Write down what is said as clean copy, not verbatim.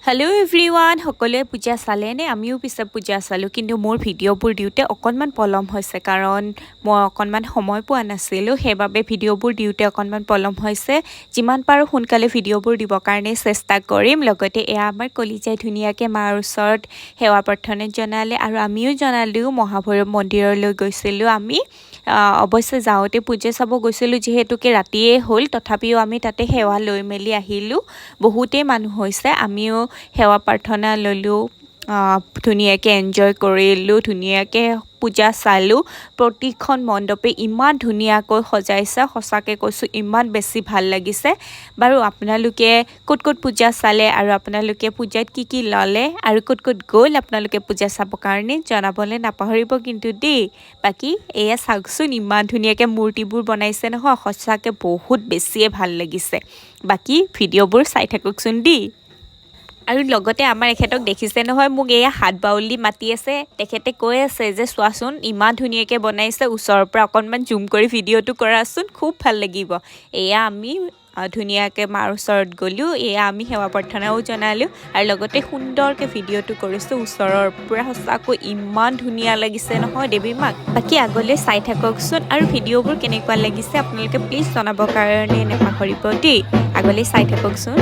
Hello everyone, সকলোৱে পূজা চালে নে আমিও পিছে পূজা চালো কিন্তু মোৰ ভিডিঅ'বোৰ দিওতে অকনমান পলম হৈছে কাৰণ মই অকনমান সময় পোৱা নাছিলো সেইবাবে ভিডিঅ'বোৰ দিওতে অকনমান পলম হৈছে যিমান পাৰো সোনকালে ভিডিঅ'বোৰ দিব কাৰণে চেষ্টা কৰিম লগতে এয়া আমাৰ কলিজাই ধুনিয়াকে মাৰ ওচৰত সেৱা প্ৰাৰ্থনা জনালে আৰু আমিও জনালো মহাভৈৰৱ মন্দিৰলৈ গৈছিলো আমি অৱশ্যে যাওতে পূজা চাব গৈছিলো যেহেতুকে ৰাতিয়ে হ'ল তথাপিও আমি তাতে সেৱা লৈ মেলি আহিলো বহুতে মানুহ হৈছে আমিও সেৱা প্ৰাৰ্থনা ললো ধুনিয়াকে এনজয় কৰিলো ধুনিয়াকে পূজা চালো প্ৰতিখন মণ্ডপে ইমান ধুনিয়াকৈ সজাইছে সঁচাকে কৈছো ইমান বেছি ভাল লাগিছে বাৰু আপোনালোকে কত পূজা চালে আৰু আপোনালোকে পূজাত কি ললে আৰু কত গ'ল আপোনালোকে পূজা চাব কাৰণে জনাবলে নাপাহৰিব কিন্তু দেই বাকি এয়া চাওকচোন ইমান ধুনিয়াকে মূৰ্তিবোৰ বনাইছে নহয় সঁচাকে বহুত বেছিয়ে ভাল লাগিছে বাকি ভিডিঅ'বোৰ চাই থাককচোন দেই আৰু লগতে আমাৰ এখেতক দেখিছে নহয় মোক এয়া হাত বাউলি মাতি আছে তেখেতে কৈ আছে যে চোৱাচোন ইমান ধুনিয়াকে বনাইছে ওচৰৰ পৰা অকনমান জুম কৰি ভিডিঅ'টো কৰাচোন খুব ভাল লাগিব এয়া আমি ধুনিয়াকে মাৰ ওচৰত গলো এয়া আমি সেৱা প্ৰাৰ্থনাও জনালো আৰু লগতে সুন্দৰকে ভিডিঅ'টো কৰিছো ওচৰৰ পৰা সঁচাকৈ ইমান ধুনিয়া লাগিছে নহয় দেৱী মাক বাকি আগলৈ চাই থাককচোন আৰু ভিডিঅ'বোৰ কেনেকুৱা লাগিছে আপোনালোকে প্লিজ জনাবৰ কাৰণে নাপাহৰিব দেই আগলৈ চাই থাককচোন